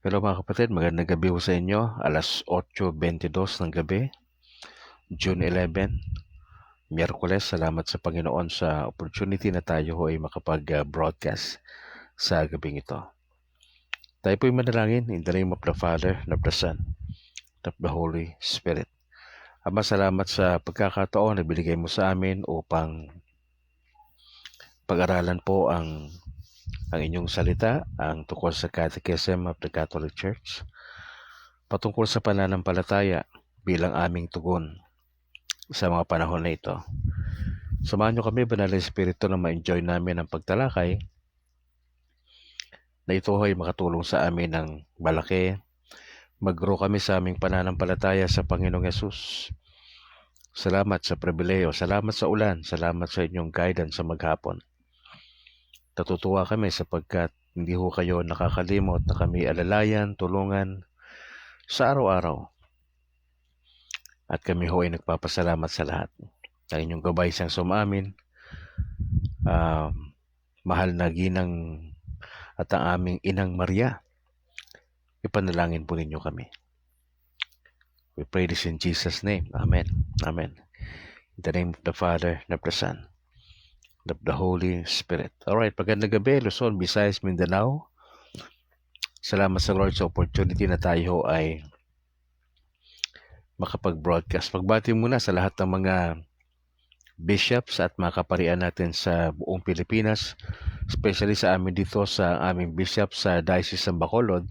Hello mga kapatid, magandang gabi ho sa inyo. Alas 8:22 ng gabi, June 11, Miyerkules. Salamat sa Panginoon sa opportunity na tayo ho ay makapag-broadcast sa gabing ito. Tayo po'y manalangin in the name of the Father, and of the Son, and of the Holy Spirit. Ama, salamat sa pagkakataon na binigay mo sa amin upang pag-aralan po ang inyong salita, ang tungkol sa Catechism of the Catholic Church, patungkol sa pananampalataya bilang aming tugon sa mga panahon na ito. Samahan nyo kami, Banal na Espiritu, na ma-enjoy namin ang pagtalakay na ito ay makatulong sa amin ng malaki. Mag-grow kami sa aming pananampalataya sa Panginoong Yesus. Salamat sa pribileyo, salamat sa ulan, salamat sa inyong guidance sa maghapon. Natutuwa kami sapagkat hindi ho kayo nakakalimot na kami alalayan, tulungan sa araw-araw. At kami ho ay nagpapasalamat sa lahat. Ang inyong gabay siyang sumamin, mahal na ginang at ang aming Inang Maria, ipanalangin po ninyo kami. We pray this in Jesus' name. Amen. Amen. In the name of the Father, and of the Son, and of the Holy Spirit. Alright, magandang gabi, Luzon, Visayas, Mindanao. Salamat sa Lord sa opportunity na tayo ay makapag-broadcast. Magbati muna sa lahat ng mga bishops at mga kaparian natin sa buong Pilipinas, especially sa amin dito sa aming bishop sa Diocese ng Bacolod,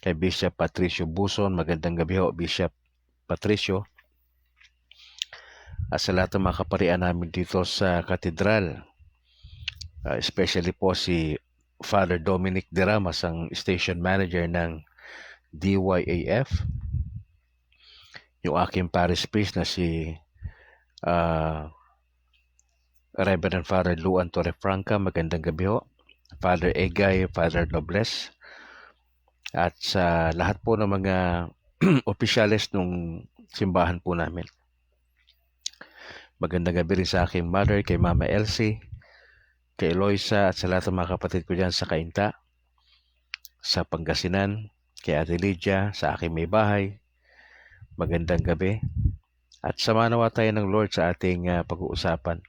kay Bishop Patricio Buson. Magandang gabi ho, Bishop Patricio. At sa lahat ng mga kaparian namin dito sa Katedral, especially po si Father Dominic De Ramas, ang station manager ng DYAF, yung aking parish priest na si Reverend Father Luan Torrefranca. Magandang gabi ho. Father Egay, Father Nobles, at sa lahat po ng mga opisyales ng simbahan po namin. Magandang gabi rin sa aking mother, kay Mama Elsie, kay Eloisa, at sa lahat ng mga kapatid ko dyan sa Cainta, sa Pangasinan, kay Ate Lydia, sa aking may bahay. Magandang gabi. At samanawa tayo ng Lord sa ating pag-uusapan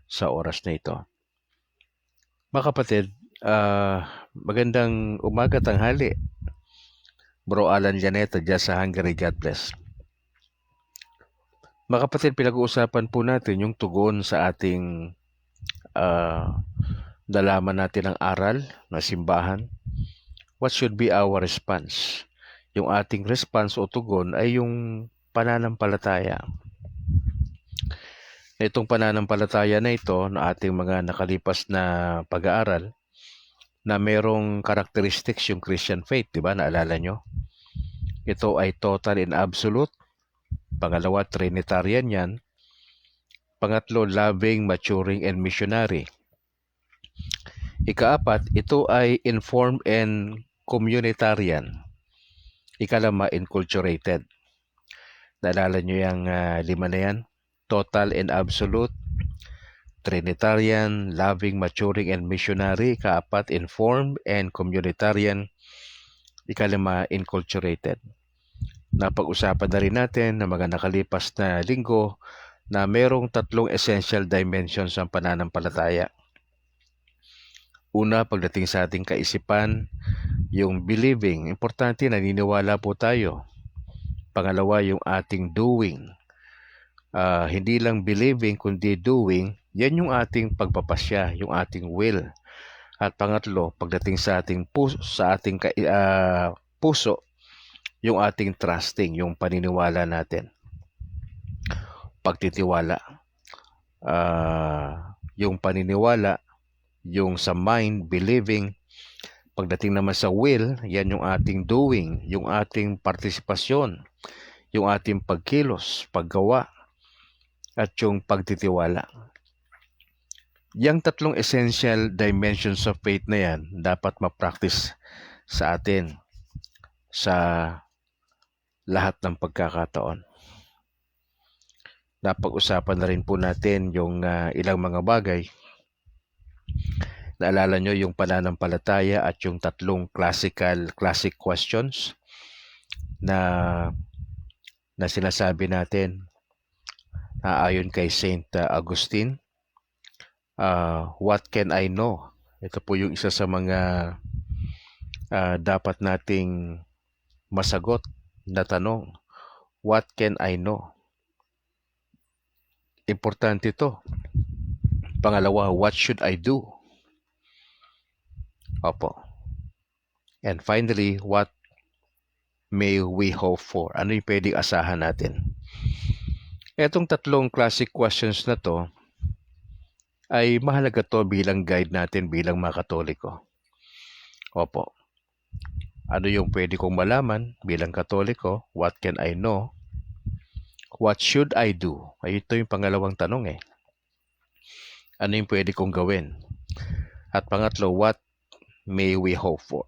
sa oras na ito. Mga kapatid, magandang umaga, tanghali. Bro Alan Janeta dyan sa Hungary, God bless. Mga kapatid, pinag-uusapan po natin yung tugon sa ating nalaman natin ang aral na simbahan. What should be our response? Yung ating response o tugon ay yung pananampalataya. Itong pananampalataya na ito na ating mga nakalipas na pag-aaral, na merong characteristics yung Christian faith, di ba? Naalala nyo? Ito ay total and absolute. Pangalawa, Trinitarian yan. Pangatlo, loving, maturing, and missionary. Ikaapat, ito ay informed and communitarian. Ikalama, enculturated. Naalala nyo yung lima na yan? Total and absolute, Trinitarian, loving, maturing, and missionary. Ikaapat, informed and communitarian. Ikalima, enculturated. Napag-usapan na rin natin na mga nakalipas na linggo na merong tatlong essential dimensions ang pananampalataya. Una, pagdating sa ating kaisipan, yung believing. Importante, naniniwala po tayo. Pangalawa, yung ating doing. Hindi lang believing, kundi doing. Yan yung ating pagpapasya, yung ating will. At pangatlo, pagdating sa ating puso, yung ating trusting, yung paniniwala natin. Pagtitiwala. Yung paniniwala, yung sa mind, believing. Pagdating naman sa will, yan yung ating doing, yung ating partisipasyon, yung ating pagkilos, paggawa, at yung pagtitiwala. Yang tatlong essential dimensions of faith na yan, dapat ma-practice sa atin sa lahat ng pagkakataon. Napag-usapan na rin po natin yung ilang mga bagay Naalala nyo yung pananampalataya at yung tatlong classic questions na sinasabi natin ayon kay Saint Augustine. What can I know? Ito po yung isa sa mga dapat nating masagot na tanong. What can I know? Importante ito. Pangalawa, what should I do? Opo. And finally, what may we hope for? Ano yung pwedeng asahan natin? Etong tatlong classic questions na to ay mahalaga to bilang guide natin bilang mga Katoliko. Opo. Ano yung pwede kong malaman bilang Katoliko? What can I know? What should I do? Ay, ito yung pangalawang tanong eh. Ano yung pwede kong gawin? At pangatlo, what may we hope for?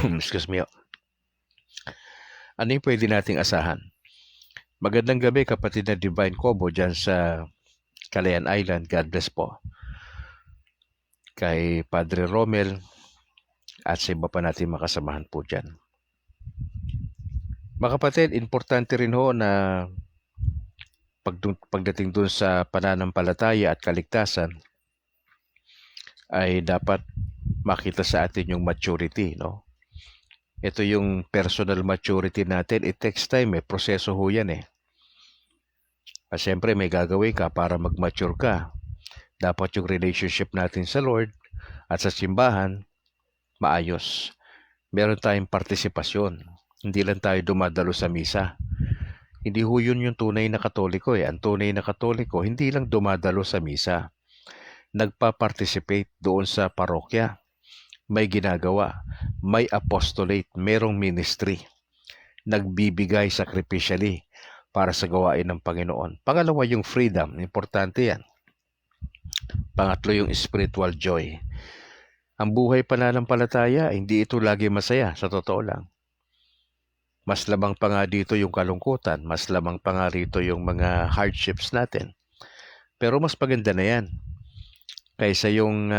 Excuse me. Ano yung pwede nating asahan? Magandang gabi kapatid na Divine Kobo dyan sa Calayan Island. God bless po. Kay Padre Romel at sa iba pa natin makasamahan po dyan. Mga kapatid, importante rin ho na pagdating dun sa pananampalataya at kaligtasan ay dapat makita sa atin yung maturity, no? Ito yung personal maturity natin. It takes time eh. Proseso ho yan eh. At syempre may gagawin ka para mag-mature ka. Dapat yung relationship natin sa Lord at sa simbahan maayos. Meron tayong partisipasyon. Hindi lang tayo dumadalo sa misa. Hindi ho yun yung tunay na Katoliko eh. Ang tunay na Katoliko, hindi lang dumadalo sa misa. Nagpa-participate doon sa parokya. May ginagawa. May apostolate. Merong ministry. Nagbibigay sacrificially para sa gawain ng Panginoon. Pangalawa yung freedom. Importante yan. Pangatlo yung spiritual joy. Ang buhay pananampalataya, hindi ito lagi masaya, sa totoo lang. Mas lamang pa nga dito yung kalungkutan, mas lamang pa nga rito yung mga hardships natin. Pero mas maganda na yan. Kaysa yung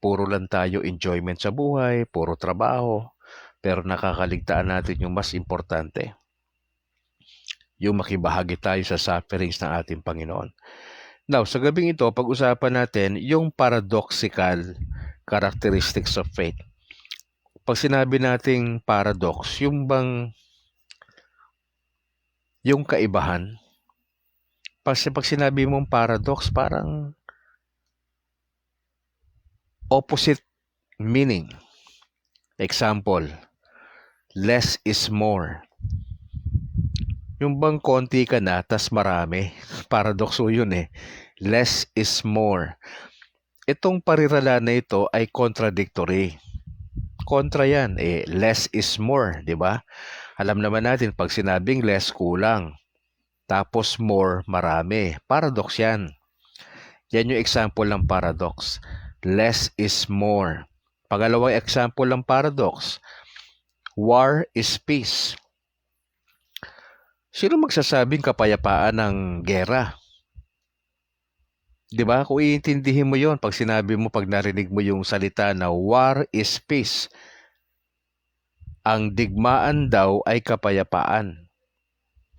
puro lang tayo enjoyment sa buhay, puro trabaho, pero nakakaligtaan natin yung mas importante. Yung makibahagi tayo sa sufferings ng ating Panginoon. Now, sa gabing ito, pag-usapan natin yung paradoxical characteristics of faith. Pag sinabi nating paradox, yung bang yung kaibahan, pag sinabi mong paradox, parang opposite meaning. Example, less is more. Yung bang konti ka na, tas marami. Paradoxo yun eh. Less is more. Itong parirala na ito ay contradictory. Kontra yan. Less is more, di ba? Alam naman natin, pag sinabing less, kulang. Tapos more, marami. Paradox yan. Yan yung example ng paradox. Less is more. Pangalawang example ng paradox. War is peace. Sino magsasabing kapayapaan ng gera? Di ba? Kung iintindihin mo yon, pag sinabi mo, pag narinig mo yung salita na war is peace, ang digmaan daw ay kapayapaan.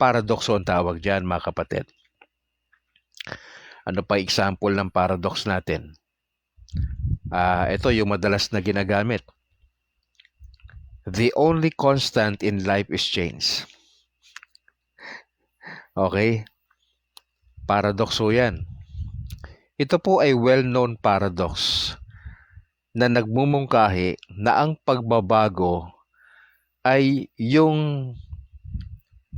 Paradoxo ang tawag dyan, mga kapatid. Ano pa example ng paradox natin? Ito yung madalas na ginagamit. The only constant in life is change. Okay? Paradoxo yan. Ito po ay well-known paradox na nagmumungkahi na ang pagbabago ay yung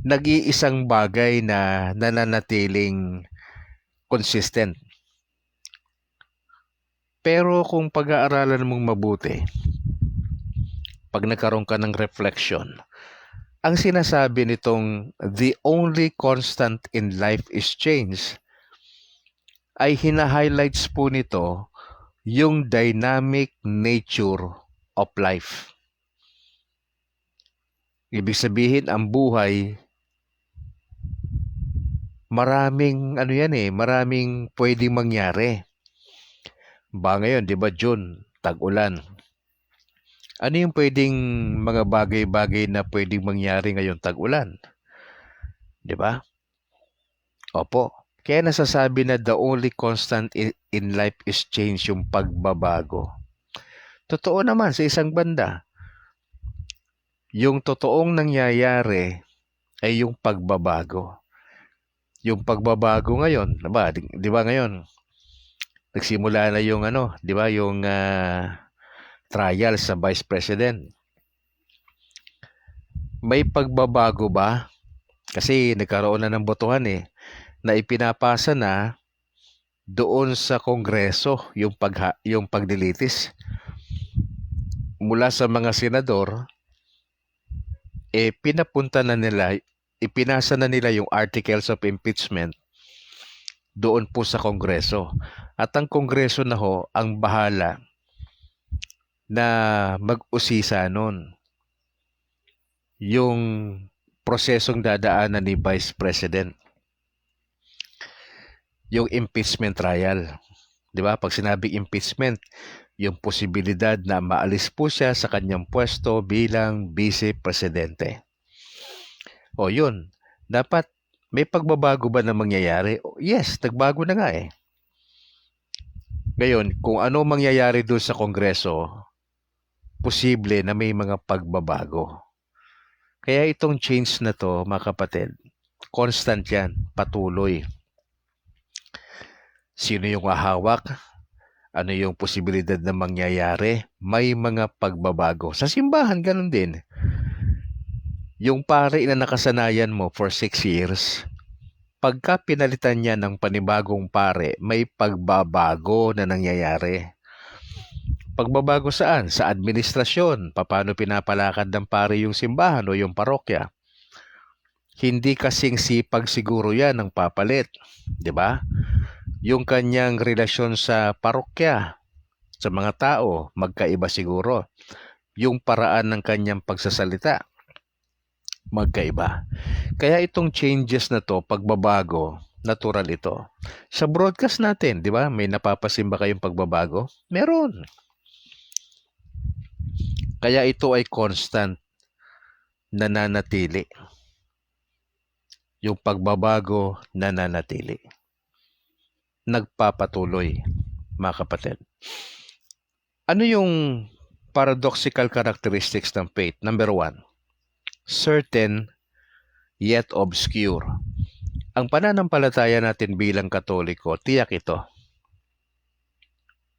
nag-iisang bagay na nananatiling consistent. Pero kung pag-aaralan mong mabuti, pag nagkaroon ka ng reflection, ang sinasabi nitong the only constant in life is change ay hina-highlights po nito yung dynamic nature of life. Ibig sabihin, ang buhay, maraming pwedeng mangyari. Ba ngayon, di ba June, tag-ulan. Ano yung pwedeng mga bagay-bagay na pwedeng mangyari ngayon tag-ulan? Di ba? Opo. Kaya nasasabi na the only constant in life is change, yung pagbabago. Totoo naman sa isang banda. Yung totoong nangyayari ay yung pagbabago. Yung pagbabago ngayon, di ba ngayon, nagsimula na yung di ba, yung trial sa Vice President. May pagbabago ba? Kasi nagkaroon na ng botohan na ipinapasa na doon sa Kongreso yung pagdilitis mula sa mga senador, ipinasa na nila yung articles of impeachment doon po sa Kongreso. At ang Kongreso na ang bahala na mag-usisa nun yung prosesong dadaanan ni Vice President. Yung impeachment trial. Di ba? Pag sinabing impeachment, yung posibilidad na maalis po siya sa kanyang pwesto bilang Vice Presidente. O yun, dapat may pagbabago ba na mangyayari? Yes, nagbago na nga Ngayon, kung ano mangyayari doon sa Kongreso, posible na may mga pagbabago. Kaya itong change na to, mga kapatid, constant yan, patuloy. Sino yung hahawak? Ano yung posibilidad na mangyayari? May mga pagbabago. Sa simbahan, ganun din. Yung pare na nakasanayan mo for 6 years, pagka pinalitan niya ng panibagong pare, may pagbabago na nangyayari. Pagbabago saan? Sa administrasyon. Paano pinapalakad ng pare yung simbahan o yung parokya? Hindi kasing sipag siguro yan ng papalit. Di ba? Yung kanyang relasyon sa parokya, sa mga tao, magkaiba siguro. Yung paraan ng kanyang pagsasalita, magkaiba. Kaya itong changes na to, pagbabago, natural ito. Sa broadcast natin, di ba? May napapasin ba kayong pagbabago? Meron. Kaya ito ay constant, nananatili. Yung pagbabago, nananatili. Nagpapatuloy, mga kapatid. Ano yung paradoxical characteristics ng faith? Number 1, certain yet obscure. Ang pananampalataya natin bilang Katoliko, tiyak ito.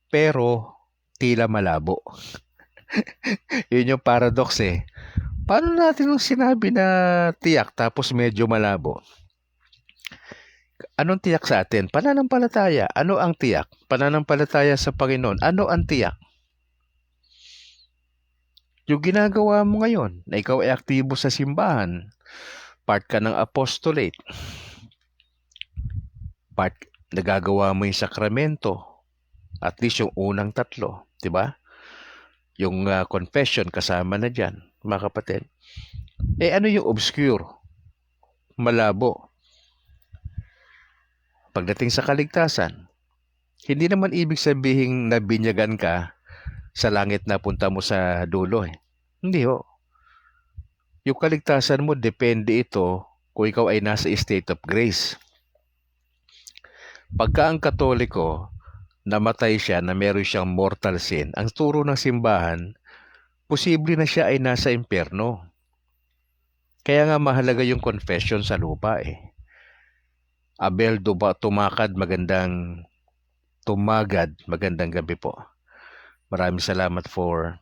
Pero tila malabo. Yun yung paradox Paano natin nung sinabi na tiyak tapos medyo malabo? Anong tiyak sa atin? Pananampalataya. Ano ang tiyak? Pananampalataya sa Panginoon. Ano ang tiyak? Yung ginagawa mo ngayon, na ikaw ay aktibo sa simbahan, part ka ng apostolate, part nagagawa mo yung sakramento, at least yung unang 3, di ba? Yung confession kasama na dyan, mga kapatid. Ano yung obscure? Malabo. Pagdating sa kaligtasan, hindi naman ibig sabihin na binyagan ka sa langit na punta mo sa dulo Hindi Yung kaligtasan mo, depende ito kung ikaw ay nasa state of grace. Pagka ang Katoliko, namatay siya na meron siyang mortal sin, ang turo ng simbahan, posible na siya ay nasa impyerno. Kaya nga mahalaga yung confession sa lupa Abel magandang gabi po. Maraming salamat for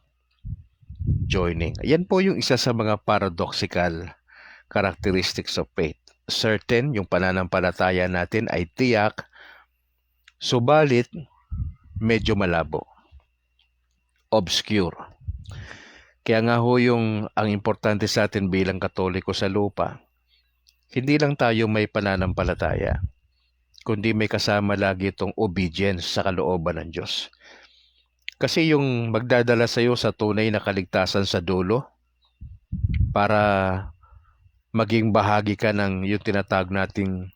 joining. Yan po yung isa sa mga paradoxical characteristics of faith. Certain, yung pananampalataya natin ay tiyak, subalit medyo malabo. Obscure. Kaya nga ang importante sa atin bilang Katoliko sa lupa, hindi lang tayo may pananampalataya, kundi may kasama lagi itong obedience sa kalooban ng Diyos. Kasi yung magdadala sa iyo sa tunay na kaligtasan sa dulo, para maging bahagi ka ng yung tinatawag nating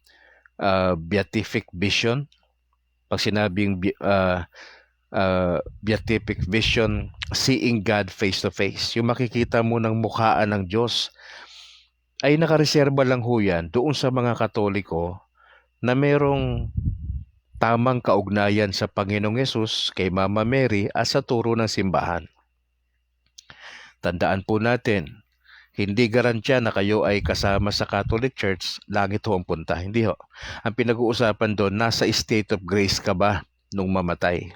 beatific vision. Pag sinabing beatific vision, seeing God face to face. Yung makikita mo ng mukhaan ng Diyos ay nakareserba lang ho yan doon sa mga Katoliko na merong tamang kaugnayan sa Panginoong Yesus, kay Mama Mary at sa turo ng simbahan. Tandaan po natin, hindi garantiya na kayo ay kasama sa Catholic Church, langit ho ang punta. Hindi ho. Ang pinag-uusapan doon, nasa state of grace ka ba nung mamatay?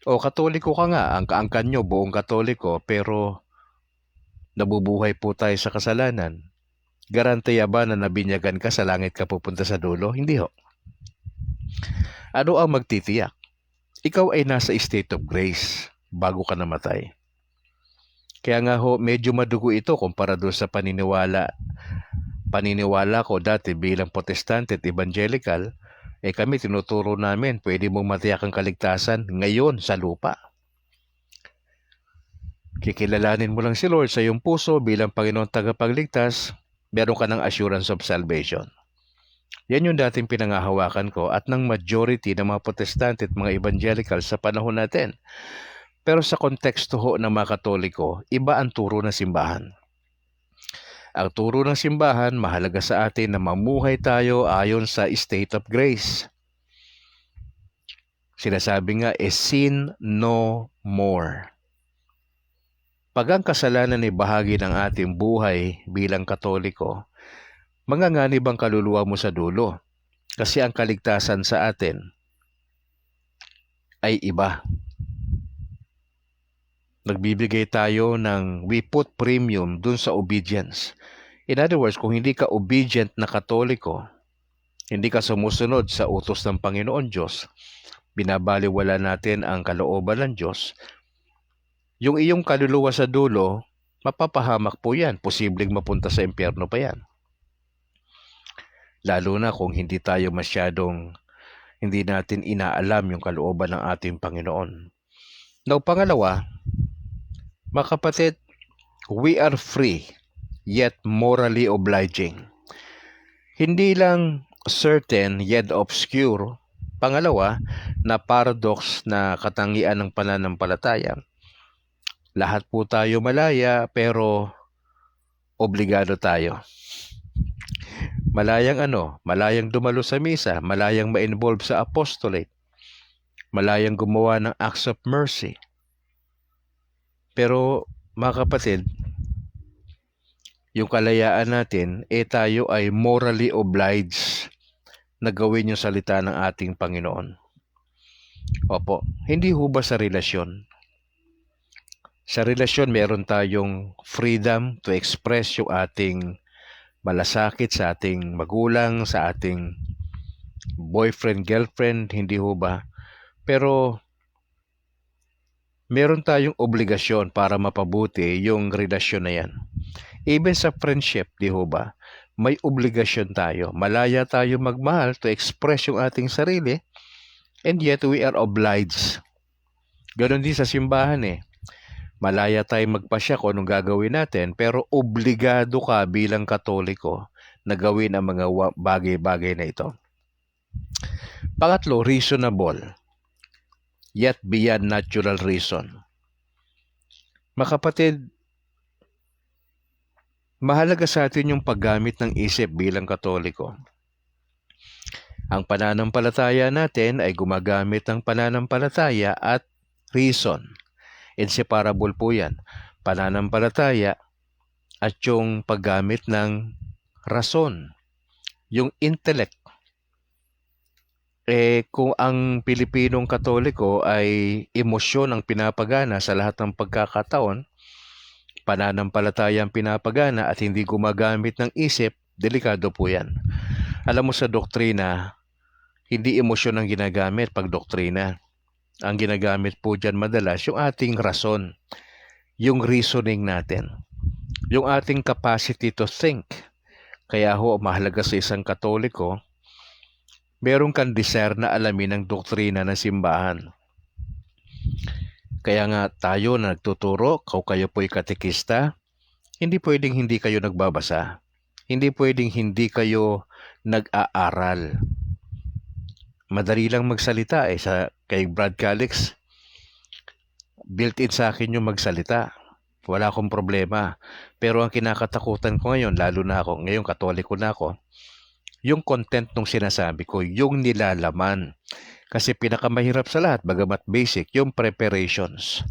O Katoliko ka nga, ang kaangkan nyo buong Katoliko, pero nabubuhay po tayo sa kasalanan. Garantiya ba na nabinyagan ka sa langit ka pupunta sa dulo? Hindi ho. Ano ang magtitiyak? Ikaw ay nasa state of grace bago ka namatay. Kaya nga ho, medyo madugo ito kumpara doon sa paniniwala ko dati bilang Protestante at Evangelical. Kami tinuturo namin, pwede mong matiyak ang kaligtasan ngayon sa lupa. Kikilalanin mo lang si Lord sa iyong puso bilang Panginoon tagapagligtas, meron ka ng assurance of salvation. Yan yung dating pinangahawakan ko at ng majority ng mga Protestante at mga Evangelical sa panahon natin. Pero sa konteksto ho ng mga Katoliko, iba ang turo ng simbahan. Ang turo ng simbahan, mahalaga sa atin na mamuhay tayo ayon sa state of grace. Sinasabi nga, sin no more. Pag ang kasalanan ay bahagi ng ating buhay bilang Katoliko, manganganib ang kaluluwa mo sa dulo. Kasi ang kaligtasan sa atin ay iba. Nagbibigay tayo ng we put premium dun sa obedience. In other words, kung hindi ka obedient na Katoliko, hindi ka sumusunod sa utos ng Panginoon Diyos, binabaliwala natin ang kalooban ng Diyos, yung iyong kaluluwa sa dulo, mapapahamak po yan. Posibleng mapunta sa impyerno pa yan. Lalo na kung hindi natin inaalam yung kalooban ng ating Panginoon. Now, pangalawa, mga kapatid, we are free, yet morally obliging. Hindi lang certain, yet obscure. Pangalawa, na paradox na katangian ng pananampalataya. Lahat po tayo malaya, pero obligado tayo. Malayang dumalo sa misa, malayang ma-involve sa apostolate, malayang gumawa ng acts of mercy. Pero mga kapatid, yung kalayaan natin, tayo ay morally obliged na gawin yung salita ng ating Panginoon. Opo, hindi ho ba sa relasyon? Sa relasyon, meron tayong freedom to express yung ating malasakit sa ating magulang, sa ating boyfriend, girlfriend, hindi ho ba? Pero meron tayong obligasyon para mapabuti yung relasyon na yan. Even sa friendship, di ho ba? May obligasyon tayo. Malaya tayo magmahal to express yung ating sarili, and yet we are obliged. Ganon din sa simbahan Malaya tayo magpasya kung anong gagawin natin, pero obligado ka bilang Katoliko na gawin ang mga bagay-bagay na ito. Pangatlo, reasonable, yet beyond natural reason. Mga kapatid, mahalaga sa atin yung paggamit ng isip bilang Katoliko. Ang pananampalataya natin ay gumagamit ng pananampalataya at reason. Inseparable po yan. Pananampalataya at yung paggamit ng rason. Yung intellect. Kung ang Pilipinong Katoliko ay emosyon ang pinapagana sa lahat ng pagkakataon, pananampalataya ang pinapagana at hindi gumagamit ng isip, delikado po yan. Alam mo sa doktrina, hindi emosyon ang ginagamit pag doktrina. Ang ginagamit po dyan madalas yung ating rason, yung reasoning natin, yung ating capacity to think. Kaya ho, mahalaga sa isang Katoliko, meron kang desire na alamin ang doktrina ng simbahan. Kaya nga tayo na nagtuturo, kayo po'y katekista, hindi pwedeng hindi kayo nagbabasa. Hindi pwedeng hindi kayo nag-aaral. madali lang magsalita kay Brad Calix. Built-in sa akin yung magsalita. Wala akong problema. Pero ang kinakatakutan ko ngayon, lalo na ako, ngayon Katoliko na ako, yung content nung sinasabi ko, yung nilalaman. Kasi pinakamahirap sa lahat, bagamat basic, yung preparations.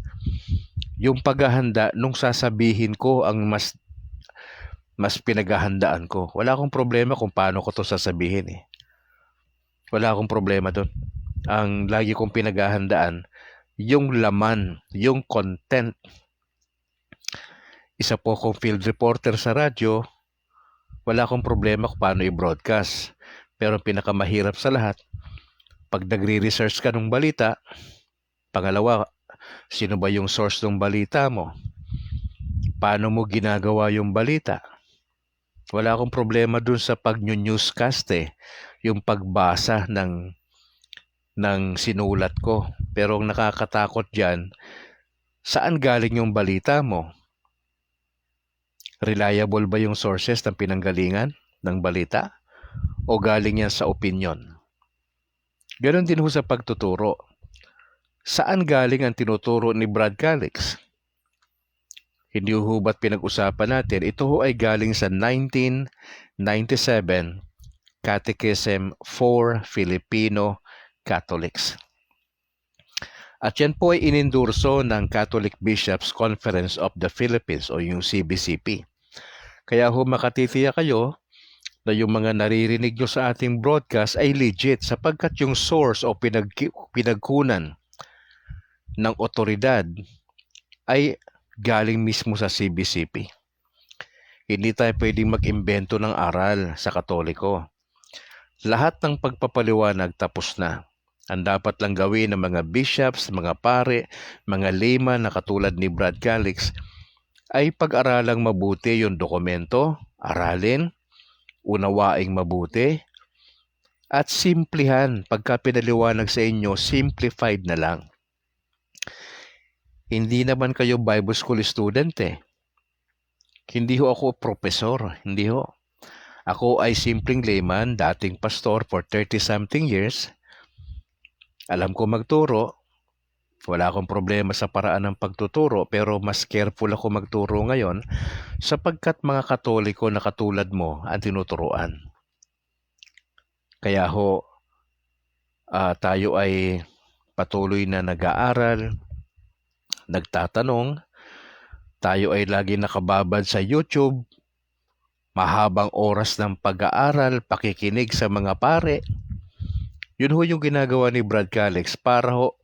Yung paghahanda nung sasabihin ko ang mas pinaghahandaan ko. Wala akong problema kung paano ko to sasabihin eh. Wala akong problema doon. Ang lagi kong pinaghahandaan, yung laman, yung content. Isa po akong field reporter sa radyo, wala akong problema kung paano i-broadcast. Pero ang pinakamahirap sa lahat, pag nagre-research ka ng balita, pangalawa, sino ba yung source ng balita mo? Paano mo ginagawa yung balita? Wala akong problema dun sa pag-newscast yung pagbasa ng sinulat ko. Pero ang nakakatakot dyan, saan galing yung balita mo? Reliable ba yung sources ng pinanggalingan ng balita? O galing yan sa opinion? Ganon din ho sa pagtuturo. Saan galing ang tinuturo ni Brad Calix? Hindi ho ba't pinag-usapan natin? Ito ho ay galing sa 1997 Catechism for Filipino Catholics. At yan po ay inendorso ng Catholic Bishops Conference of the Philippines o yung CBCP. Kaya ho makatitiyak kayo na yung mga naririnig nyo sa ating broadcast ay legit sapagkat yung source o pinagkunan ng otoridad ay galing mismo sa CBCP. Hindi tayo pwedeng mag-imbento ng aral sa Katoliko. Lahat ng pagpapaliwanag tapos na. Ang dapat lang gawin ng mga bishops, mga pare, mga layman na katulad ni Brad Calix ay pag-aralang mabuti yung dokumento, aralin, unawaing mabuti, at simplihan. Pagka pinaliwanag sa inyo, simplified na lang. Hindi naman kayo Bible School student Hindi ho ako profesor, hindi ho. Ako ay simpleng layman, dating pastor for 30-something years. Alam ko magturo. Wala akong problema sa paraan ng pagtuturo, pero mas careful ako magturo ngayon sapagkat mga Katoliko na katulad mo ang tinuturuan. Kaya ho, tayo ay patuloy na nag-aaral, nagtatanong, tayo ay lagi nakababad sa YouTube, mahabang oras ng pag-aaral, pakikinig sa mga pare. Yun ho yung ginagawa ni Brad Calix para ho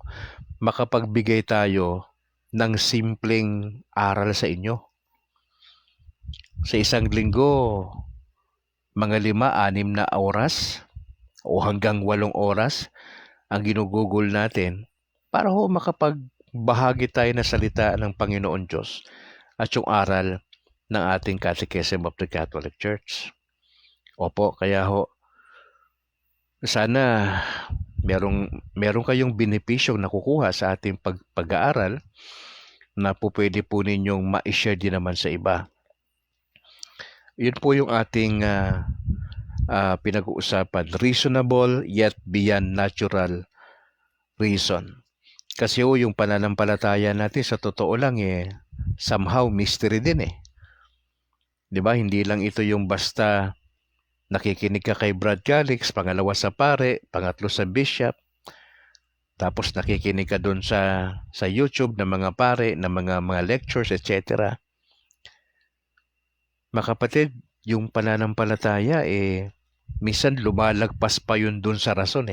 makapagbigay tayo ng simpleng aral sa inyo. Sa isang linggo, mga 5-6 na oras o hanggang 8 oras ang ginugugol natin para ho makapagbahagi tayo ng salita ng Panginoon Diyos at yung aral ng ating Catechism of the Catholic Church. Opo, kaya ho, sana meron kayong benepisyong nakukuha sa ating pag-aaral na po pwede po ninyong ma-share din naman sa iba. Yun po yung ating pinag-uusapan. Reasonable yet beyond natural reason. Kasi yung pananampalataya natin sa totoo lang somehow mystery din 'Di ba? Hindi lang ito yung basta nakikinig ka kay Brad Calix, pangalawa sa pare, pangatlo sa bishop, tapos nakikinig ka doon sa YouTube ng mga pare, ng mga lectures, etc. Mga kapatid, yung pananampalataya minsan lumalagpas pa yun doon sa rason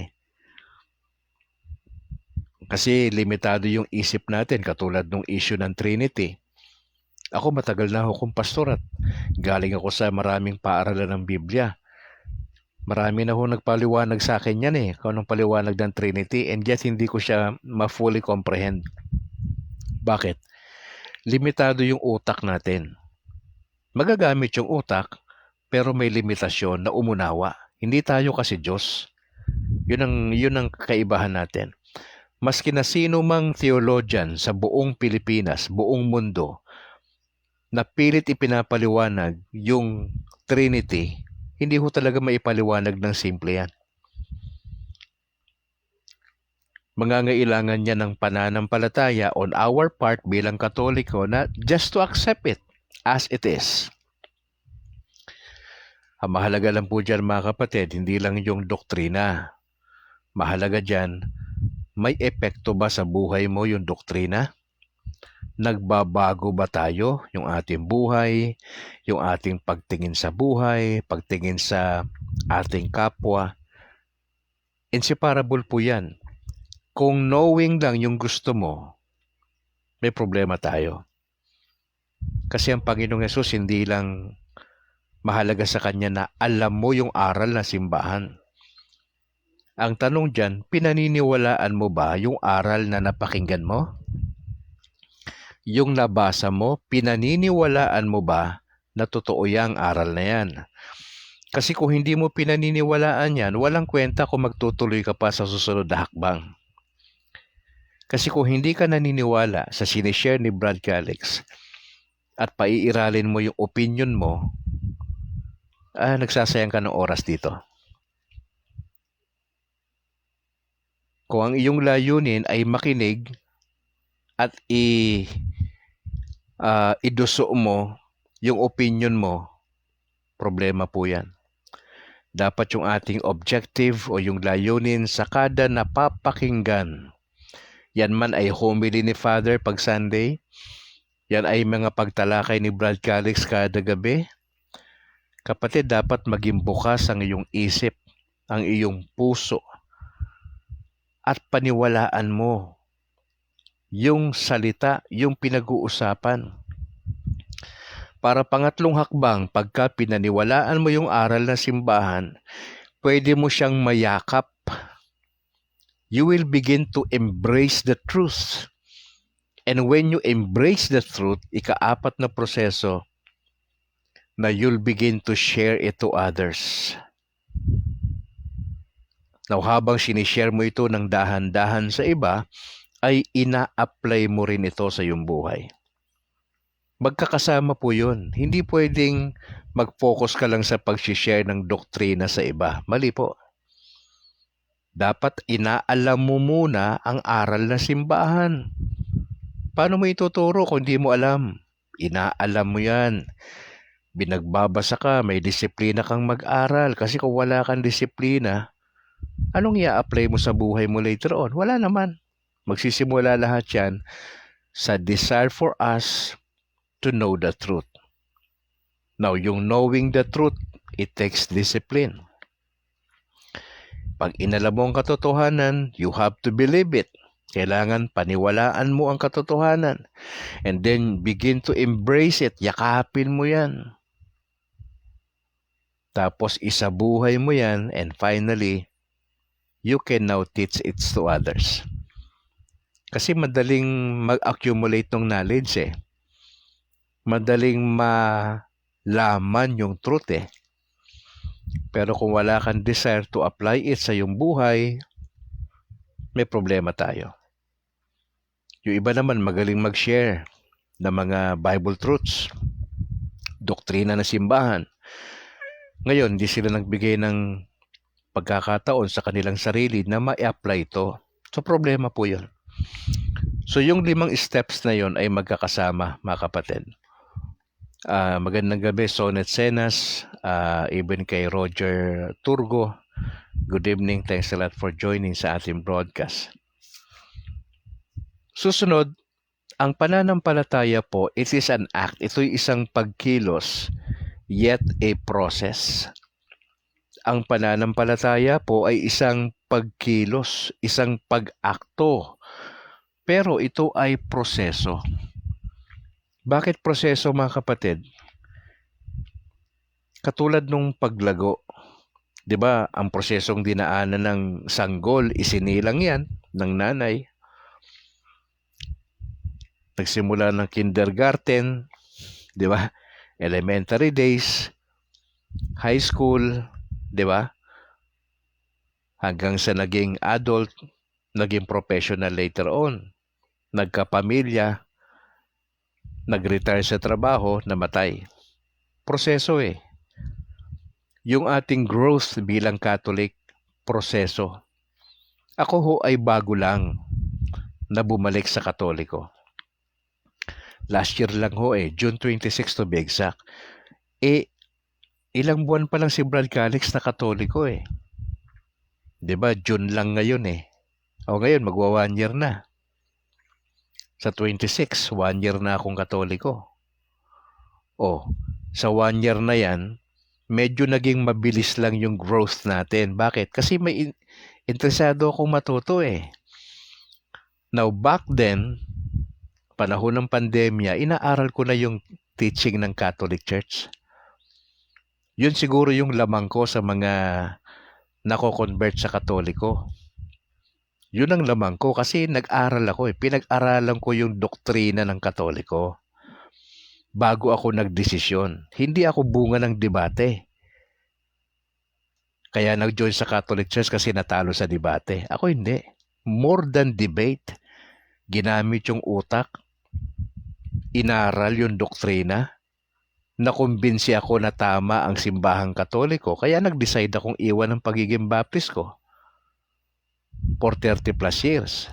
Kasi limitado yung isip natin katulad ng issue ng Trinity. Ako matagal na akong pastor at galing ako sa maraming paaralan ng Biblia. Marami na ho nagpaliwanag sa akin yan kung anong paliwanag ng Trinity, and yet hindi ko siya ma-fully comprehend. Bakit? Limitado yung utak natin. Magagamit yung utak, pero may limitasyon na umunawa. Hindi tayo kasi Diyos. Yun ang kaibahan natin. Maski na sino mang theologian sa buong Pilipinas, buong mundo, na pilit ipinapaliwanag yung Trinity, hindi ho talaga maipaliwanag ng simple yan. Mangangailangan niya ng pananampalataya on our part bilang Katoliko na just to accept it as it is. Ang mahalaga lang po dyan mga kapatid, hindi lang yung doktrina. Mahalaga dyan, may epekto ba sa buhay mo yung doktrina? Nagbabago ba tayo yung ating buhay, yung ating pagtingin sa buhay, pagtingin sa ating kapwa? Inseparable po yan. Kung knowing lang yung gusto mo, may problema tayo. Kasi ang Panginoong Hesus hindi lang mahalaga sa Kanya na alam mo yung aral na simbahan. Ang tanong dyan, pinaniniwalaan mo ba yung aral na napakinggan mo? Yung nabasa mo, pinaniniwalaan mo ba na totoo yung aral na yan? Kasi kung hindi mo pinaniniwalaan yan, walang kwenta kung magtutuloy ka pa sa susunod na hakbang. Kasi kung hindi ka naniniwala sa sinishare ni Brad Calix at paiiralin mo yung opinion mo, nagsasayang ka ng oras dito. Kung ang iyong layunin ay makinig at iduso mo yung opinion mo, problema po yan. Dapat yung ating objective o yung layunin sa kada napapakinggan, yan man ay homily ni Father pag Sunday, yan ay mga pagtalakay ni Brad Calix kada gabi. Kapatid, dapat maging bukas ang iyong isip, ang iyong puso, at paniwalaan mo yung salita, yung pinag-uusapan. Para pangatlong hakbang, pagka pinaniwalaan mo yung aral na simbahan, pwede mo siyang mayakap. You will begin to embrace the truth. And when you embrace the truth, ika-apat na proseso, na you'll begin to share it to others. Now, habang sinishare mo ito ng dahan-dahan sa iba, ay ina-apply mo rin ito sa iyong buhay. Magkakasama po yun. Hindi pwedeng mag-focus ka lang sa pag-share ng doktrina sa iba. Mali po. Dapat inaalam mo muna ang aral na simbahan. Paano mo ituturo kung hindi mo alam? Inaalam mo yan. Binagbabasa ka, may disiplina kang mag-aral. Kasi kung wala kang disiplina, anong i-apply mo sa buhay mo later on? Wala naman. Magsisimula lahat yan sa desire for us to know the truth. Now, yung knowing the truth, it takes discipline. Pag inalam mo ang katotohanan, you have to believe it. Kailangan paniwalaan mo ang katotohanan. And then begin to embrace it. Yakapin mo yan. Tapos isabuhay mo yan. And finally, you can now teach it to others. Kasi madaling mag-accumulate ng knowledge eh. Madaling malaman yung truth eh. Pero kung wala kang desire to apply it sa iyong buhay, may problema tayo. Yung iba naman magaling mag-share ng mga Bible truths, doktrina ng simbahan. Ngayon, hindi sila nagbigay ng pagkakataon sa kanilang sarili na ma-apply ito. So, problema po yun. So, yung 5 steps na yun ay magkakasama, mga kapatid. Magandang gabi, Sonet Senas, even kay Roger Turgo. Good evening, thanks a lot for joining sa ating broadcast. Susunod, ang pananampalataya po, it is an act. Ito'y isang pagkilos, yet a process. Ang pananampalataya po ay isang pagkilos, isang pag-akto. Pero ito ay proseso. Bakit proseso, mga kapatid? Katulad nung paglago. 'Di ba, ang prosesong dinaanan ng sanggol, isinilang yan ng nanay. Nagsimula ng kindergarten, 'di ba? Elementary days, high school, 'di ba? Hanggang sa naging adult, naging professional later on. Nagkapamilya, nag-retire sa trabaho, namatay. Proseso eh. Yung ating growth bilang Catholic, proseso. Ako ho ay bago lang na bumalik sa Katoliko. Last year lang ho June 26 to be exact. Ilang buwan pa lang si Brad Calix na Katoliko 'Di ba June lang ngayon O ngayon magwa 1 year na. Sa 26, 1 year na akong Katoliko. Sa 1 year na yan, medyo naging mabilis lang yung growth natin. Bakit? Kasi may interesado akong matuto Now, back then, panahon ng pandemya, inaaral ko na yung teaching ng Catholic Church. Yun siguro yung lamang ko sa mga nako-convert sa Katoliko. Yun ang lamang ko kasi nag-aral ako Pinag-aralan ko yung doktrina ng Katoliko bago ako nagdesisyon. Hindi ako bunga ng debate. Kaya nag-join sa Catholic Church kasi natalo sa debate. Ako hindi. More than debate. Ginamit yung utak. Inaral yung doktrina. Nakumbinsi ako na tama ang simbahang Katoliko. Kaya nag-decide akong iwan ang pagiging Baptist ko. For 30 plus years.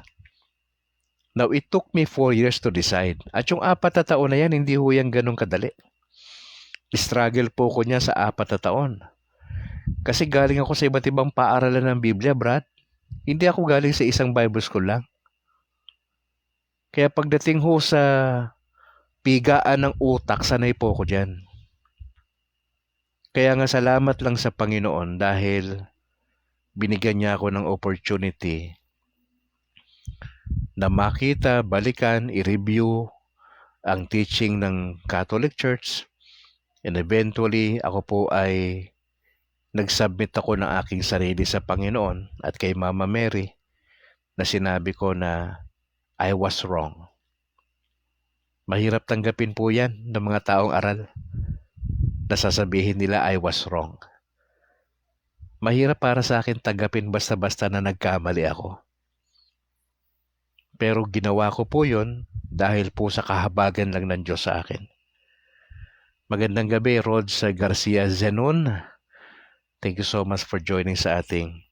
Now, it took me 4 years to decide. At yung 4 na taon na yan, hindi ho yan ganun kadali. Struggle po ko niya sa 4 na taon. Kasi galing ako sa iba't ibang paaralan ng Biblia, Brad. Hindi ako galing sa isang Bible school lang. Kaya pagdating ho sa pigaan ng utak, sanay po ko dyan. Kaya nga salamat lang sa Panginoon dahil binigyan niya ako ng opportunity na makita, balikan, i-review ang teaching ng Catholic Church. And eventually, ako po ay nag-submit ako ng aking sarili sa Panginoon at kay Mama Mary na sinabi ko na I was wrong. Mahirap tanggapin po yan ng mga taong aral na sasabihin nila I was wrong. Mahirap para sa akin tanggapin basta-basta na nagkamali ako. Pero ginawa ko po yun dahil po sa kahabagan lang ng Diyos sa akin. Magandang gabi, Rods Garcia Zenon. Thank you so much for joining sa ating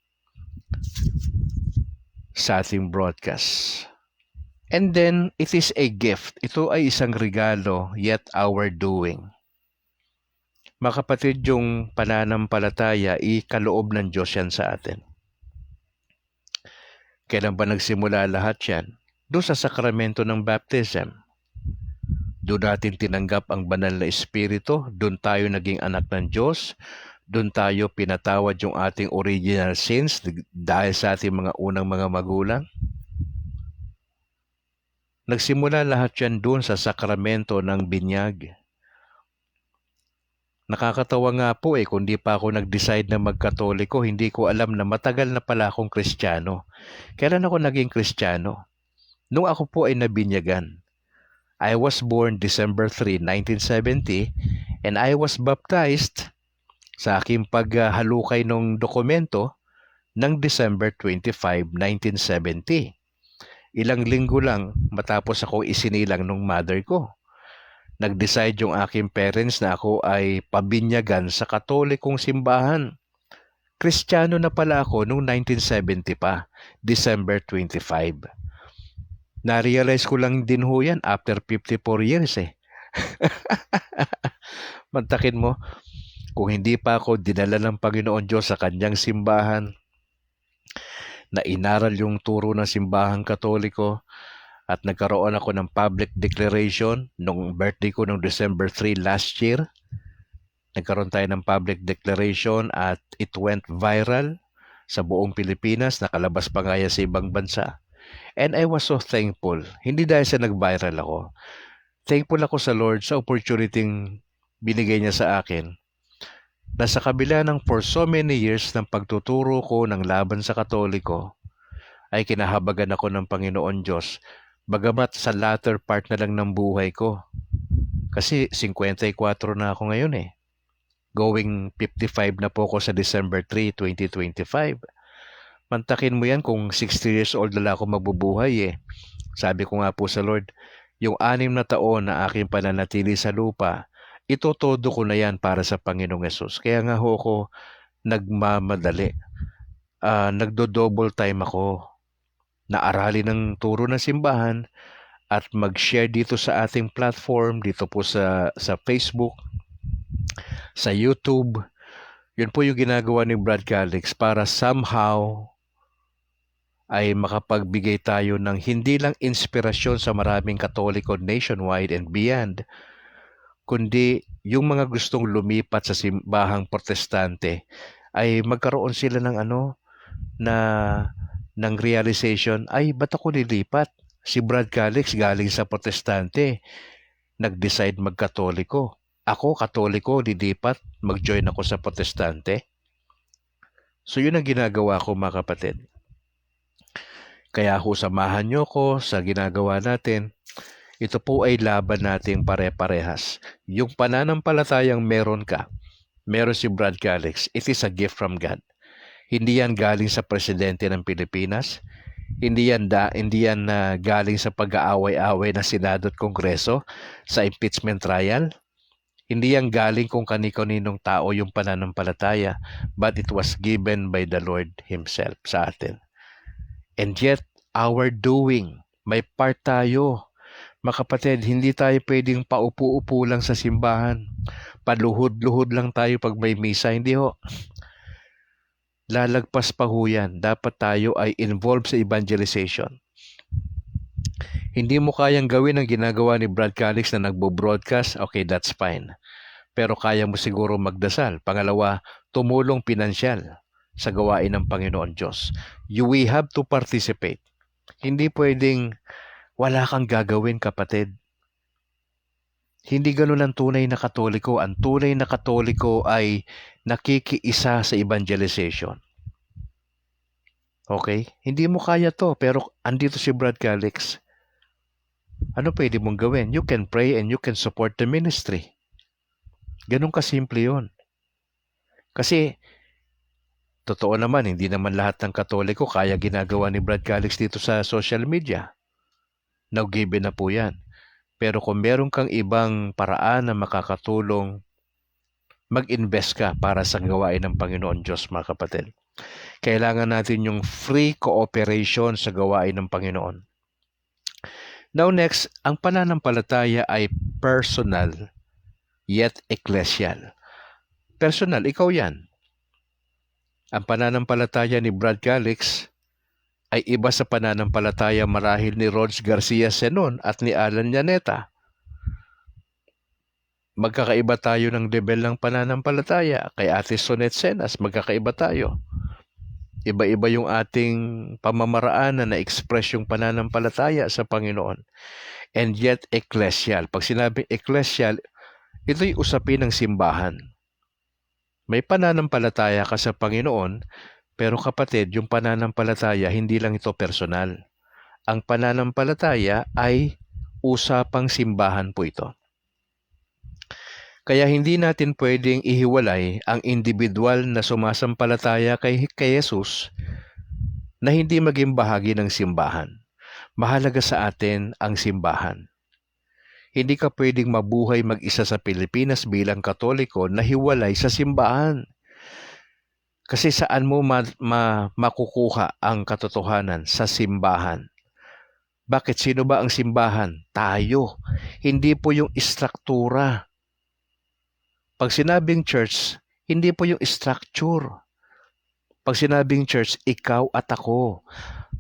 broadcast. And then, it is a gift. Ito ay isang regalo, yet our doing. Mga kapatid, yung pananampalataya, ikaloob ng Diyos yan sa atin. Kailan ba nagsimula lahat yan? Doon sa sakramento ng baptism. Doon natin tinanggap ang banal na Espiritu. Doon tayo naging anak ng Diyos. Doon tayo pinatawad yung ating original sins dahil sa ating mga unang mga magulang. Nagsimula lahat yan doon sa sakramento ng binyag. Nakakatawa nga po kung di pa ako nag-decide na magkatoliko, hindi ko alam na matagal na pala akong Kristiyano. Kailan ako naging Kristiyano? Nung ako po ay nabinyagan. I was born December 3, 1970 and I was baptized sa aking paghalukay ng dokumento ng December 25, 1970. Ilang linggo lang matapos ako isinilang ng mother ko. Nag-decide yung aking parents na ako ay pabinyagan sa Katolikong simbahan. Kristiyano na pala ako noong 1970 pa, December 25. Na-realize ko lang din ho yan after 54 years Mantakin mo, kung hindi pa ako dinala ng Panginoon Diyos sa kanyang simbahan, na inaral yung turo ng simbahang Katoliko, at nagkaroon ako ng public declaration nung birthday ko noong December 3 last year. Nagkaroon tayo ng public declaration at it went viral sa buong Pilipinas, nakalabas pa nga yan sa ibang bansa. And I was so thankful. Hindi dahil sa nag-viral ako. Thankful ako sa Lord sa opportunity binigay niya sa akin. Na sa kabila ng for so many years ng pagtuturo ko ng laban sa Katoliko, ay kinahabagan ako ng Panginoon Diyos. Bagamat sa latter part na lang ng buhay ko. Kasi 54 na ako ngayon Going 55 na po ako sa December 3, 2025. Mantakin mo yan kung 60 years old na ako mabubuhay Sabi ko nga po sa Lord, yung 6 na taon na aking pananatili sa lupa, itotodo ko na yan para sa Panginoong Yesus. Kaya nga ho ako nagmamadali. Nagdo-double time ako. na aralin ng turo ng simbahan at mag-share dito sa ating platform, dito po sa Facebook, sa YouTube. Yun po yung ginagawa ni Brad Calix para somehow ay makapagbigay tayo ng hindi lang inspirasyon sa maraming Katoliko nationwide and beyond, kundi yung mga gustong lumipat sa simbahang protestante ay magkaroon sila ng na ng realization, ay ba't ako lilipat? Si Brad Calix galing sa protestante, nag-decide magkatoliko. Ako, katoliko, lilipat, mag-join ako sa protestante. So yun ang ginagawa ko, mga kapatid. Kaya ho, samahan nyo ko sa ginagawa natin. Ito po ay laban nating pare-parehas. Yung pananampalatayang meron ka, meron si Brad Calix, it is a gift from God. Hindi yan galing sa presidente ng Pilipinas. Hindi yan galing sa pag-aaway-away ng Senado at Kongreso sa impeachment trial. Hindi yan galing kung kani-kaninong tao yung pananampalataya, but it was given by the Lord Himself sa atin. And yet, our doing, may part tayo. Mga kapatid, hindi tayo pwedeng paupo-upo lang sa simbahan. Paluhod-luhod lang tayo pag may misa. Hindi ho. Lalagpas pa ho yan. Dapat tayo ay involved sa evangelization. Hindi mo kayang gawin ang ginagawa ni Brad Calix na nagbo-broadcast, okay, that's fine. Pero kaya mo siguro magdasal. Pangalawa, tumulong pinansyal sa gawain ng Panginoon Diyos. We have to participate. Hindi pwedeng wala kang gagawin, kapatid. Hindi ganun ang tunay na Katoliko. Ang tunay na Katoliko ay nakikiisa sa evangelization. Okay? Hindi mo kaya to, pero andito si Brad Calix. Ano pwede mong gawin? You can pray and you can support the ministry. Ganun kasimple yun. Kasi, totoo naman, hindi naman lahat ng Katoliko kaya ginagawa ni Brad Calix dito sa social media. Now, given na po yan. Pero kung meron kang ibang paraan na makakatulong, mag-invest ka para sa gawain ng Panginoon Diyos, mga kapatid. Kailangan natin yung free cooperation sa gawain ng Panginoon. Now next, ang pananampalataya ay personal yet ecclesial. Personal, ikaw yan. Ang pananampalataya ni Brad Calix ay iba sa pananampalataya marahil ni Rods Garcia Senon at ni Alan Llaneta. Magkakaiba tayo ng level ng pananampalataya. Kay Ate Sonet Senas, magkakaiba tayo. Iba-iba yung ating pamamaraan na na-express yung pananampalataya sa Panginoon. And yet, ecclesial. Pag sinabing ecclesial, ito'y usapin ng simbahan. May pananampalataya ka sa Panginoon, pero kapatid, yung pananampalataya, hindi lang ito personal. Ang pananampalataya ay usapang simbahan po ito. Kaya hindi natin pwedeng ihiwalay ang individual na sumasampalataya kay Jesus na hindi maging bahagi ng simbahan. Mahalaga sa atin ang simbahan. Hindi ka pwedeng mabuhay mag-isa sa Pilipinas bilang Katoliko na hiwalay sa simbahan. Kasi saan mo makukuha ang katotohanan? Sa simbahan. Bakit? Sino ba ang simbahan? Tayo. Hindi po yung istruktura. Pag sinabing church, hindi po yung structure. Pag sinabing church, ikaw at ako.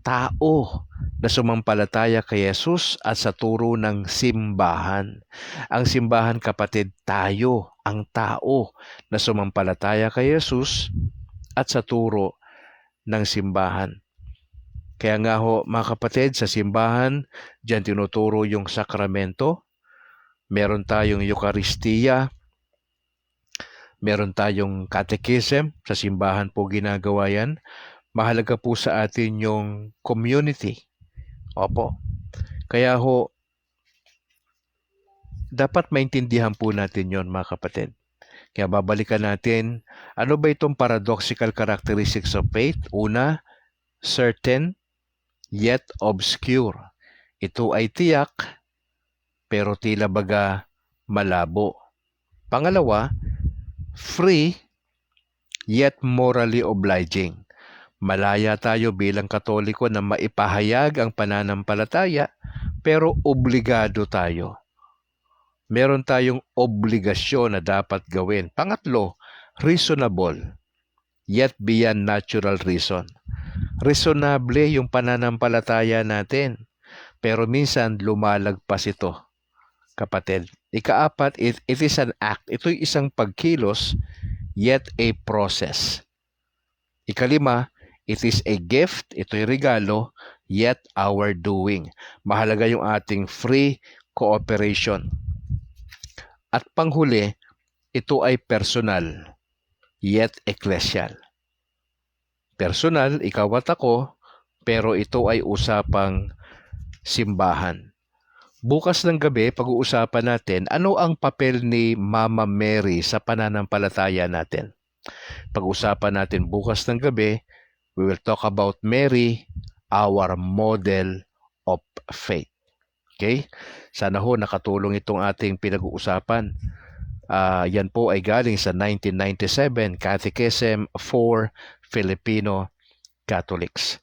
Tao na sumampalataya kay Jesus at sa turo ng simbahan. Ang simbahan, kapatid, tayo, ang tao na sumampalataya kay Jesus at sa turo ng simbahan. Kaya nga ho, mga kapatid, sa simbahan, diyan tinuturo yung sakramento. Meron tayong Eucharistia. Meron tayong catechism. Sa simbahan po ginagawa yan. Mahalaga po sa atin yung community. Opo. Kaya ho, dapat maintindihan po natin yon, mga kapatid. Kaya babalikan natin, ano ba itong paradoxical characteristics of faith? Una, certain yet obscure. Ito ay tiyak pero tila baga malabo. Pangalawa, free yet morally obliging. Malaya tayo bilang Katoliko na maipahayag ang pananampalataya, pero obligado tayo. Meron tayong obligasyon na dapat gawin. Pangatlo, reasonable, yet beyond natural reason. Reasonable yung pananampalataya natin, pero minsan lumalagpas ito, kapatid. Ikaapat, it is an act. Ito'y isang pagkilos, yet a process. Ikalima, it is a gift, ito'y regalo, yet our doing. Mahalaga yung ating free cooperation. At panghuli, ito ay personal, yet ecclesial. Personal, ikaw at ako, pero ito ay usapang simbahan. Bukas ng gabi, pag-uusapan natin ano ang papel ni Mama Mary sa pananampalataya natin. Pag-usapan natin bukas ng gabi, we will talk about Mary, our model of faith. Okay? Sana ho nakatulong itong ating pinag-uusapan. Yan po ay galing sa 1997 Catechism for Filipino Catholics.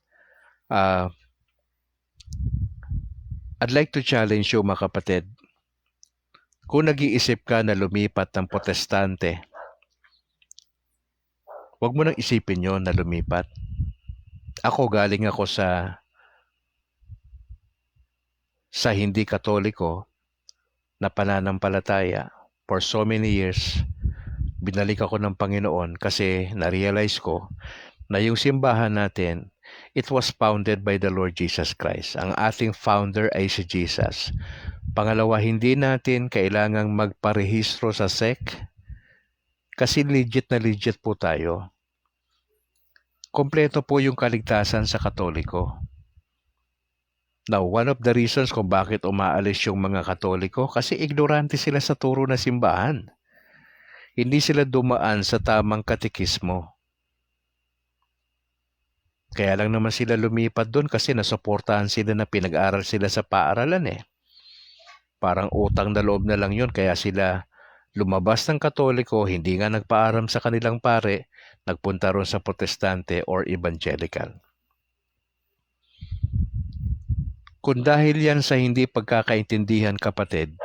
I'd like to challenge you, mga kapatid. Kung nag-iisip ka na lumipat ng protestante, huwag mo nang isipin yon na lumipat. Galing ako sa hindi Katoliko na pananampalataya for so many years. Binalik ako ng Panginoon kasi na-realize ko na yung simbahan natin, it was founded by the Lord Jesus Christ. Ang ating founder ay si Jesus. Pangalawa, hindi natin kailangang magparehistro sa SEC kasi legit na legit po tayo. Kompleto po yung kaligtasan sa Katoliko. Now, one of the reasons kung bakit umaalis yung mga Katoliko, kasi ignorante sila sa turo na simbahan. Hindi sila dumaan sa tamang katekismo. Kaya lang naman sila lumipat doon kasi nasuportahan sila na pinag-aral sila sa paaralan . Parang utang na loob na lang yun, kaya sila lumabas ng Katoliko, hindi nga nagpaaram sa kanilang pare, nagpunta ron sa protestante or evangelical. Kung dahil yan sa hindi pagkakaintindihan, kapatid,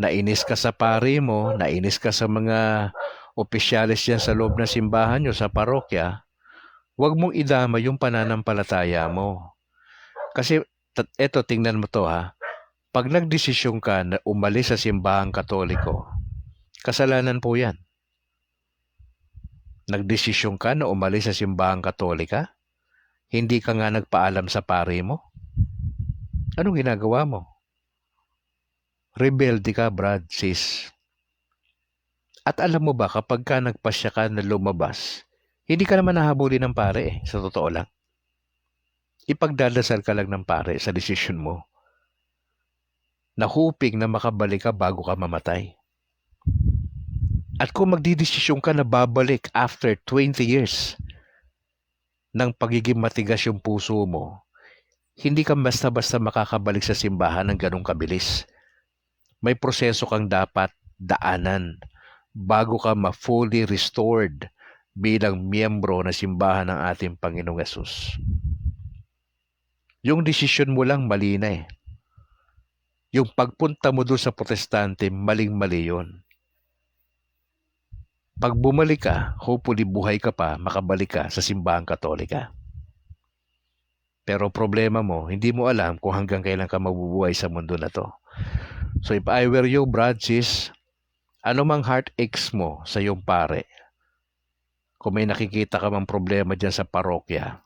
nainis ka sa pare mo, nainis ka sa mga opisyalis yan sa loob ng simbahan nyo, sa parokya, huwag mong idama yung pananampalataya mo. Kasi, eto, tingnan mo to ha. Pag nagdesisyon ka na umalis sa simbahang Katoliko, kasalanan po yan. Nagdesisyon ka na umalis sa simbahang Katolika, hindi ka nga nagpaalam sa pare mo. Anong ginagawa mo? Rebelde ka, brad, sis. At alam mo ba, kapag ka nagpasya ka na lumabas, hindi ka naman nahabulin ng pare sa totoo lang. Ipagdadasal ka lang ng pare sa desisyon mo. Nakuping na makabalik ka bago ka mamatay. At kung magdidesisyon ka na babalik after 20 years ng pagiging matigas yung puso mo, hindi ka basta-basta makakabalik sa simbahan ng ganong kabilis. May proseso kang dapat daanan bago ka ma-fully restored bilang miyembro na simbahan ng ating Panginoong Hesus. Yung desisyon mo lang mali na . Yung pagpunta mo doon sa protestante, maling-mali yun. Pag bumalik ka, hopefully buhay ka pa, makabalik ka sa simbahang Katolika. Pero problema mo, hindi mo alam kung hanggang kailan ka mabubuhay sa mundo na to. So if I were you, brad, sis, ano mang heartaches mo sa iyong pare, kung may nakikita ka mang problema dyan sa parokya,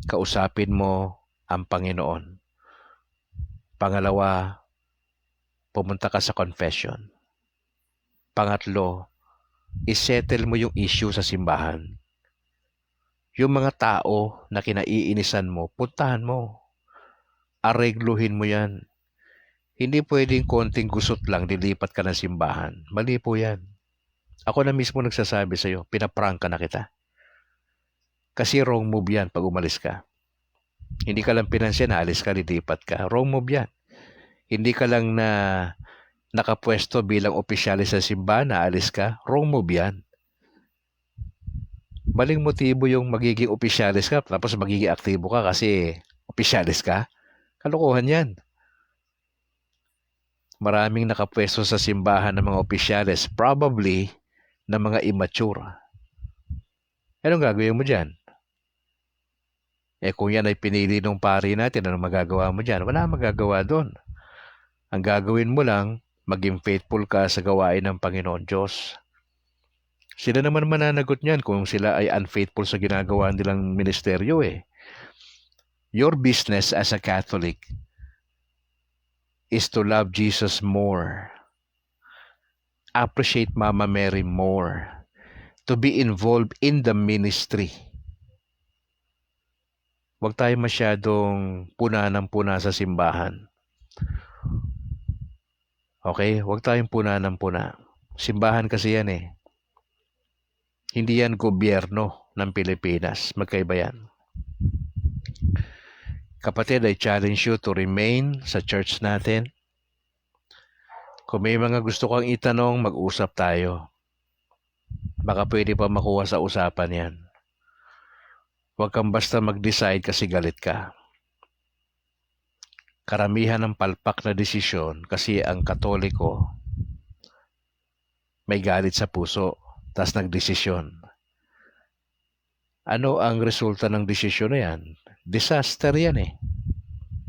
kausapin mo ang Panginoon. Pangalawa, pumunta ka sa confession. Pangatlo, isettle mo yung issue sa simbahan. Yung mga tao na kinaiinisan mo, puntahan mo. Aregluhin mo yan. Hindi pwedeng konting gusot lang, dilipat ka ng simbahan. Mali po yan. Ako na mismo nagsasabi sa'yo, pinaprank ka na kita. Kasi wrong move yan pag umalis ka. Hindi ka lang pinansya na alis ka, lilipat ka. Wrong move yan. Hindi ka lang na nakapwesto bilang opisyalis sa simbahan na alis ka. Wrong move yan. Maling motibo yung magiging opisyalis ka tapos magiging aktibo ka kasi opisyalis ka. Kalokohan yan. Maraming nakapwesto sa simbahan ng mga opisyalis, probably na mga immature. Anong gagawin mo dyan? Kung yan ay pinili ng pari natin, anong magagawa mo dyan? Wala magagawa doon. Ang gagawin mo lang, maging faithful ka sa gawain ng Panginoon Diyos. Sila naman mananagot niyan kung sila ay unfaithful sa ginagawa nilang ministeryo Your business as a Catholic is to love Jesus more. Appreciate Mama Mary more. To be involved in the ministry. Huwag tayo masyadong puna ng puna sa simbahan. Okay? Huwag tayong puna ng puna. Simbahan kasi yan Hindi yan gobyerno ng Pilipinas. Magkaiba yan. Kapatid, I challenge you to remain sa church natin. Kung may mga gusto kang itanong, mag-usap tayo. Baka pwede pa makuha sa usapan yan. Huwag kang basta mag-decide kasi galit ka. Karamihan ng palpak na desisyon kasi ang Katoliko may galit sa puso, tas nagdesisyon. Ano ang resulta ng desisyon na yan? Disaster yan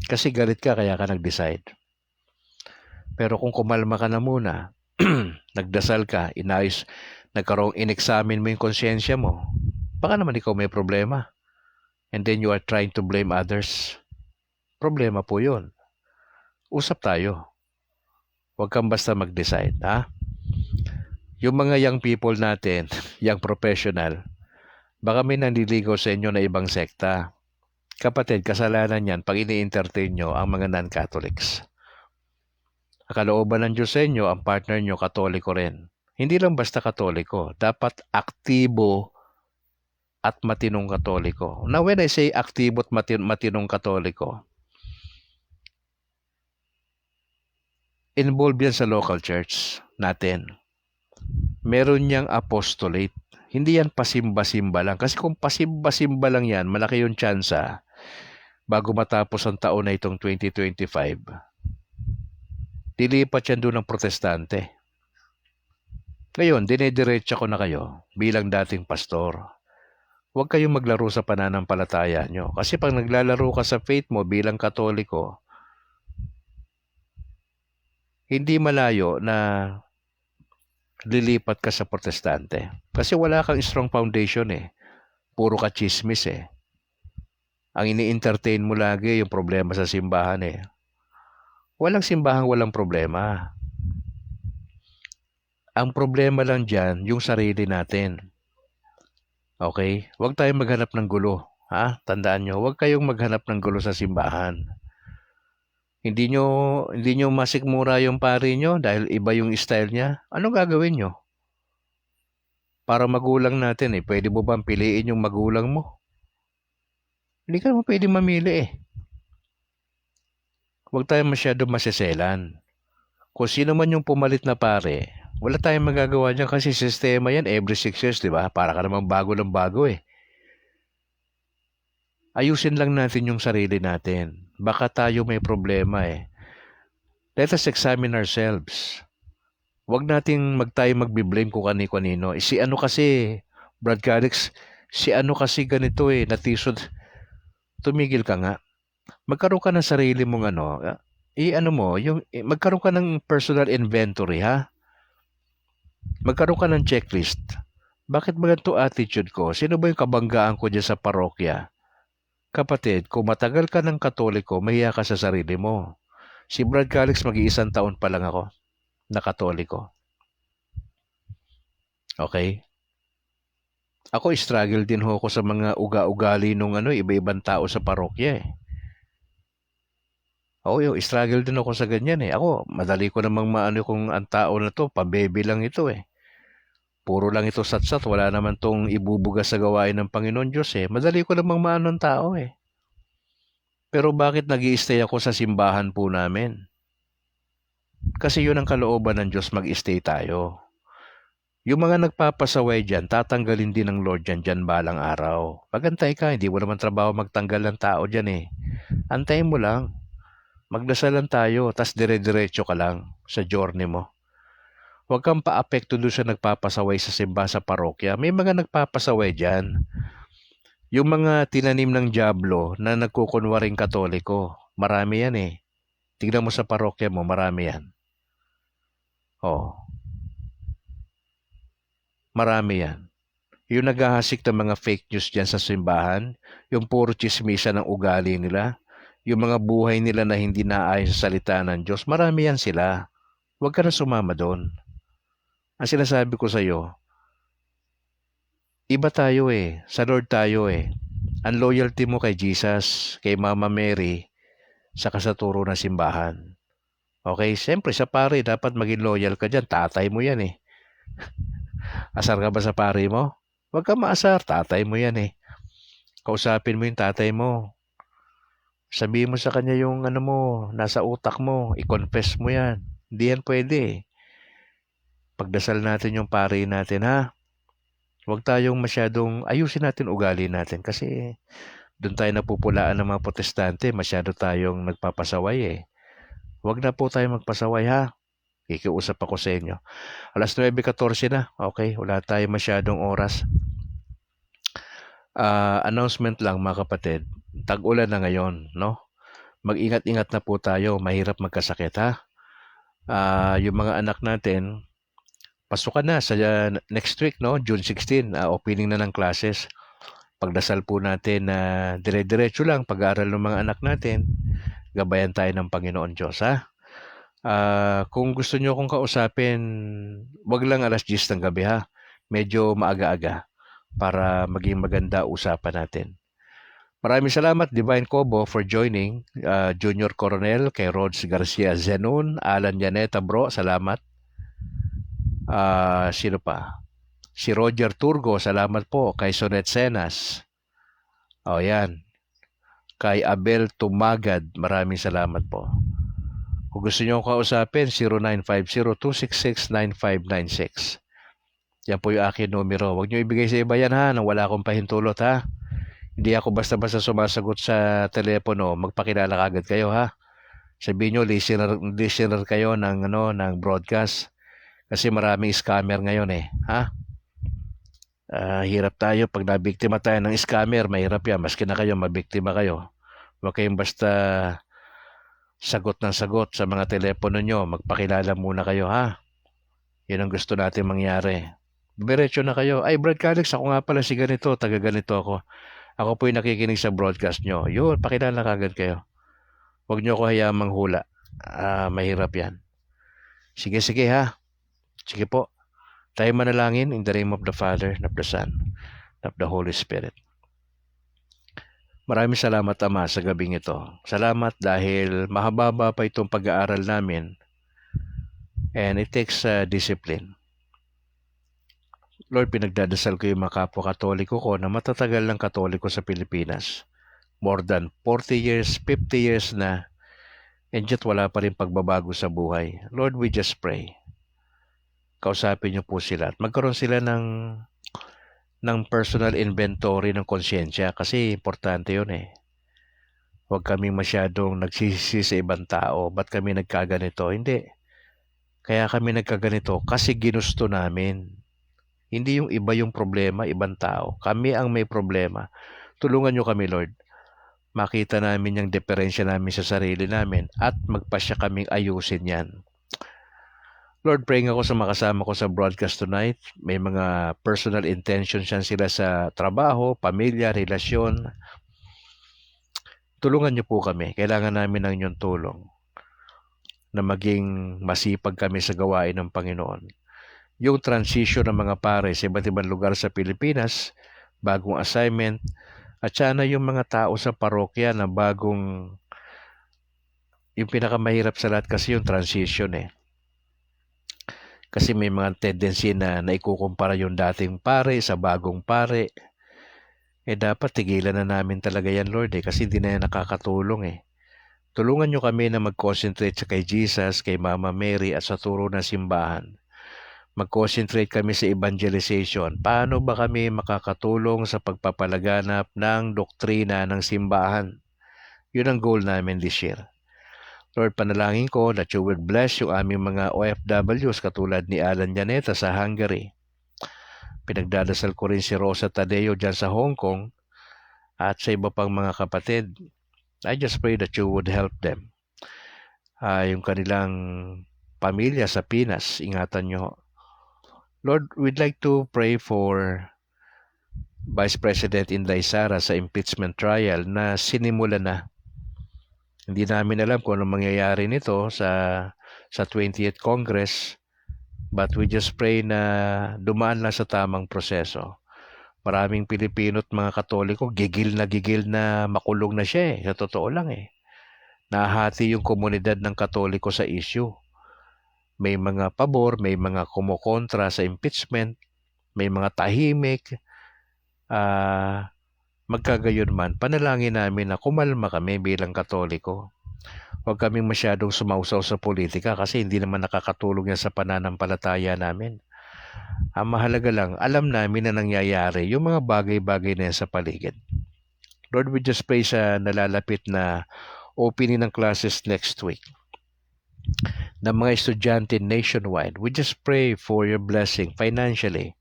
Kasi galit ka kaya ka nag-decide. Pero kung kumalma ka na muna, nagdasal ka, in-examine mo yung konsyensya mo, baka naman ikaw may problema. And then you are trying to blame others. Problema po yun. Usap tayo. Huwag kang basta mag-decide, Yung mga young people natin, young professional, baka may nanliligaw sa inyo na ibang sekta. Kapatid, kasalanan yan pag ini-entertain nyo ang mga non-Catholics. Ang kalooban ng Diyos sa inyo, ang partner nyo, Katoliko rin. Hindi lang basta Katoliko, dapat aktibo at matinong Katoliko. Now, when I say aktibo at matinong Katoliko, involved yan sa local church natin. Meron niyang apostolate. Hindi yan pasimba-simba lang. Kasi kung pasimba-simba lang yan, malaki yung tsansa bago matapos ang taon na itong 2025. Dilipat yan doon ng protestante. Ngayon, dinediretsa ko na kayo bilang dating pastor. Huwag kayong maglaro sa pananampalataya nyo. Kasi pag naglalaro ka sa faith mo bilang Katoliko, hindi malayo na lilipat ka sa protestante. Kasi wala kang strong foundation Puro ka chismis Ang ini-entertain mo lagi yung problema sa simbahan Walang simbahang walang problema. Ang problema lang dyan, yung sarili natin. Okay? Huwag tayong maghanap ng gulo. Tandaan nyo, huwag kayong maghanap ng gulo sa simbahan. Hindi nyo masikmura yung pari nyo dahil iba yung style niya. Anong gagawin nyo? Para magulang natin pwede mo bang piliin yung magulang mo? Hindi ka naman pwede mamili Huwag tayong masyado masiselan. Kung sino man yung pumalit na pare, wala tayong magagawa dyan kasi sistema yan every 6 years, di ba? Para ka namang bago ng bago Ayusin lang natin yung sarili natin. Baka tayo may problema Let us examine ourselves. Huwag nating magbi-blame kung kanino. Si ano kasi, Brad Calix, si ano kasi ganito natisod. Tumigil ka nga. Magkaroon ka ng sarili mong magkaroon ka ng personal inventory, Magkaroon ka ng checklist. Bakit ba ganito attitude ko? Sino ba yung kabanggaan ko dyan sa parokya? Kapatid, kung matagal ka ng Katoliko, mahiya ka sa sarili mo. Si Brad Calix, mag-iisang taon pa lang ako na Katoliko. Okay? Ako, struggle din ako sa mga ugali nung iba-ibang tao sa parokya Oo, struggle din ako sa ganyan Ako, madali ko namang maano kung ang tao na to, pabebe lang ito Puro lang ito satsat, wala naman tong ibubuga sa gawain ng Panginoon Diyos Madali ko namang maano ang tao Pero bakit nag-i-stay ako sa simbahan po namin? Kasi yun ang kalooban ng Diyos, mag-stay tayo. Yung mga nagpapasaway dyan, tatanggalin din ng Lord dyan balang araw. Magantay ka, hindi mo naman trabaho magtanggal ng tao dyan eh. Antayin mo lang. Magdasal lang tayo, tas dire-diretso ka lang sa journey mo. Huwag kang paapekto doon sa nagpapasaway sa simba sa parokya. May mga nagpapasaway dyan. Yung mga tinanim ng dyablo na nagkukunwaring katoliko, marami yan eh. Tignan mo sa parokya mo, marami yan. Oh, marami yan. Yung naghahasik ng mga fake news dyan sa simbahan, yung puro chismisa ng ugali nila, yung mga buhay nila na hindi naayon sa salita ng Diyos, marami yan sila. Huwag ka na sumama doon. Ang sinasabi ko sa'yo, iba tayo eh. Sa Lord tayo eh. Ang loyalty mo kay Jesus, kay Mama Mary, saka sa turo ng simbahan. Okay? Siyempre, sa pare, dapat maging loyal ka dyan. Tatay mo yan eh. Asar ka ba sa pare mo? Huwag ka maasar. Tatay mo yan eh. Kausapin mo yung tatay mo. Sabihin mo sa kanya yung ano mo, nasa utak mo. I-confess mo yan. Hindi yan pwede eh. Pagdasal natin yung pare natin ha. Huwag tayong masyadong ayusin natin ugali natin kasi doon tayo napupulaan ng mga protestante. Masyado tayong nagpapasaway eh. Huwag na po tayo magpasaway ha. Kikiusap ako sa inyo. Alas 9:14 na. Okay, wala tayo masyadong oras. Announcement lang mga kapatid. Tag-ulan na ngayon, no? Mag-ingat-ingat na po tayo. Mahirap magkasakit ha. Yung mga anak natin, pasukan na sa next week, no? June 16, opening na ng classes. Pagdasal po natin na dire-diretso lang pag-aaral ng mga anak natin. Gabayan tayo ng Panginoon Diyos, ha? Kung gusto nyo akong kausapin, wag lang alas 10 ng gabi, ha? Medyo maaga-aga para maging maganda usapan natin. Maraming salamat, Divine Cobo, for joining. Junior Coronel, kay Rods Garcia Zenon, Alan Yaneta, bro, salamat. Sino pa? Si Roger Turgo, salamat po. Kay Sonet Senas. Yan. Kay Abel Tumagad, maraming salamat po. Kung gusto nyo kausapin, 0950-266-9596. Yan po yung akin numero. Huwag nyo ibigay sa iba yan ha, nang wala akong pahintulot ha. Hindi ako basta-basta sumasagot sa telepono, magpakilala kagad kayo ha. Sabihin nyo, listener kayo ng broadcast. Kasi maraming scammer ngayon eh. Ha? Hirap tayo. Pag nabiktima tayo ng scammer, mahirap yan. Maski na kayo, mabiktima kayo. Huwag kayong basta sagot ng sagot sa mga telepono nyo. Magpakilala muna kayo, ha? Yan ang gusto natin mangyari. Diretso na kayo. Ay, Brad Calix, ako nga pala si ganito. Taga ganito ako. Ako po yung nakikinig sa broadcast nyo. Yun, pakilala kagad kayo. Huwag nyo ko hayaang manghula. Mahirap yan. Sige, ha? Sige po. Tayo manalangin in the name of the Father, and of the Son, and of the Holy Spirit. Maraming salamat, Ama, sa gabing ito. Salamat dahil mahaba pa itong pag-aaral namin and it takes discipline. Lord, pinagdadasal ko yung mga kapwa Katoliko ko na matatagal ng Katoliko sa Pilipinas. More than 40 years, 50 years na, and yet wala pa rin pagbabago sa buhay. Lord, we just pray. Kausapin niyo po sila at magkaroon sila ng personal inventory ng konsyensya kasi importante yun eh. Huwag kaming masyadong nagsisisi sa ibang tao. Ba't kami nagkaganito? Hindi. Kaya kami nagkaganito kasi ginusto namin. Hindi yung iba yung problema, ibang tao. Kami ang may problema. Tulungan niyo kami, Lord. Makita namin yung diferensya namin sa sarili namin at magpasya kaming ayusin yan. Lord, praying ako sa makasama ko sa broadcast tonight. May mga personal intentions yan sila sa trabaho, pamilya, relasyon. Tulungan niyo po kami. Kailangan namin ng inyong tulong na maging masipag kami sa gawain ng Panginoon. Yung transition ng mga pare sa iba't ibang lugar sa Pilipinas, bagong assignment, at sana yung mga tao sa parokya na bagong, yung pinakamahirap sa lahat kasi yung transition eh. Kasi may mga tendency na naikukumpara yung dating pare sa bagong pare. Dapat tigilan na namin talaga yan, Lord, kasi hindi na yan nakakatulong eh. Tulungan nyo kami na mag-concentrate sa kay Jesus, kay Mama Mary at sa turo ng simbahan mag-concentrate kami sa evangelization. Paano ba kami makakatulong sa pagpapalaganap ng doktrina ng simbahan? Yun ang goal namin this year. Lord, panalangin ko that you will bless yung aming mga OFWs katulad ni Alan Llaneta sa Hungary. Pinagdadasal ko rin si Rosa Tadeo dyan sa Hong Kong at sa iba pang mga kapatid. I just pray that you would help them. Yung kanilang pamilya sa Pinas, ingatan nyo. Lord, we'd like to pray for Vice President Inday Sara sa impeachment trial na sinimula na. Hindi namin alam kung anong mangyayari nito sa 20th Congress, but we just pray na dumaan lang sa tamang proseso. Maraming Pilipino at mga Katoliko, gigil na makulong na siya Sa totoo lang Nahati yung komunidad ng Katoliko sa issue. May mga pabor, may mga kumukontra sa impeachment, may mga tahimik. Magkagayon man, panalangin namin na kumalma kami bilang Katoliko. Huwag kaming masyadong sumausaw sa politika kasi hindi naman nakakatulong yan sa pananampalataya namin. Ang mahalaga lang, alam namin na nangyayari yung mga bagay-bagay na yan sa paligid. Lord, we just pray sa nalalapit na opening ng classes next week ng mga estudyante nationwide. We just pray for your blessing financially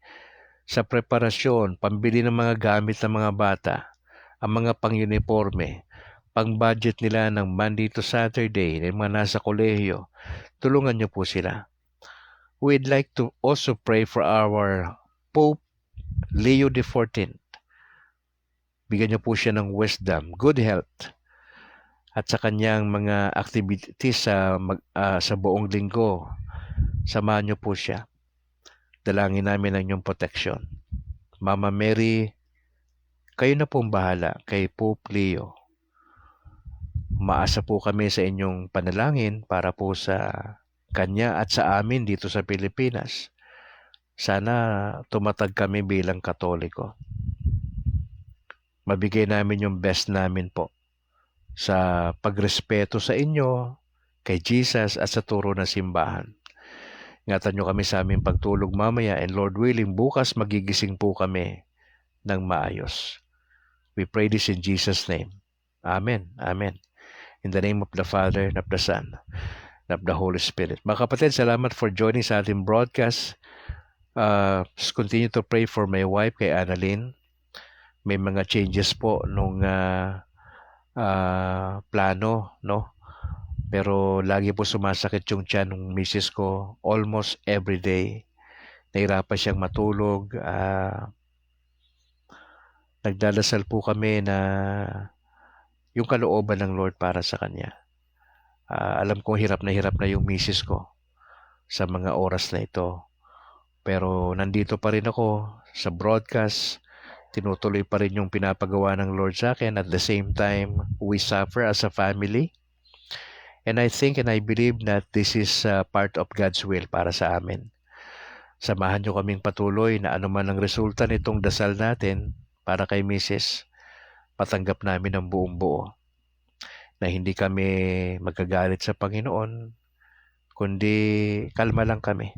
sa preparasyon, pambili ng mga gamit ng mga bata, ang mga pang-uniforme, pang-budget nila ng Monday to Saturday, ng mga nasa kolehiyo. Tulungan niyo po sila. We'd like to also pray for our Pope Leo XIV. Bigyan niyo po siya ng wisdom, good health, at sa kanyang mga activities sa buong linggo. Samahan niyo po siya. Dalangin namin ang inyong protection. Mama Mary, kayo na pong bahala kay Pope Leo. Maasa po kami sa inyong panalangin para po sa kanya at sa amin dito sa Pilipinas. Sana tumatag kami bilang Katoliko. Mabigay namin yung best namin po sa pagrespeto sa inyo, kay Jesus at sa turo ng simbahan. Ingatan nyo kami sa aming pagtulog mamaya, and Lord willing, bukas magigising po kami ng maayos. We pray this in Jesus' name. Amen. Amen. In the name of the Father, and of the Son, and of the Holy Spirit. Mga kapatid, salamat for joining sa ating broadcast. Continue to pray for my wife, kay Annalyn. May mga changes po nung plano, no? Pero lagi po sumasakit yung tiyan ng misis ko almost every day. Nahirapan siyang matulog. Nagdadasal po kami na yung kalooban ng Lord para sa kanya. Alam kong hirap na yung misis ko sa mga oras na ito. Pero nandito pa rin ako sa broadcast. Tinutuloy pa rin yung pinapagawa ng Lord sa akin. At the same time, we suffer as a family. And I think and I believe that this is part of God's will para sa amin. Samahan nyo kaming patuloy na anuman ang resulta nitong dasal natin para kay Mrs. Patanggap namin ang buong buo. Na hindi kami magkagalit sa Panginoon, kundi kalma lang kami.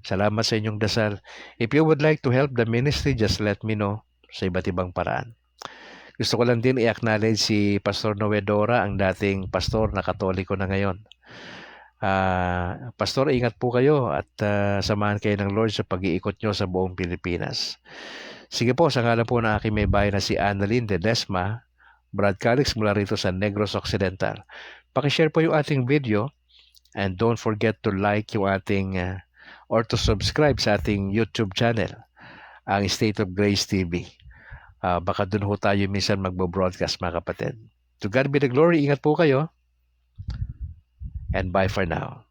Salamat sa inyong dasal. If you would like to help the ministry, just let me know sa iba't ibang paraan. Gusto ko lang din i-acknowledge si Pastor Noedora, ang dating pastor na Katoliko na ngayon. Pastor, ingat po kayo at samahan kayo ng Lord sa pag-iikot nyo sa buong Pilipinas. Sige po, sa ngalan po na aking may bahay na si Annalyn Ledesma, Brad Calix mula rito sa Negros Occidental. Pakishare po yung ating video and don't forget to like yung ating or to subscribe sa ating YouTube channel, ang State of Grace TV. Baka dun ho tayo minsan magbo-broadcast, mga kapatid. To God be the glory. Ingat po kayo. And bye for now.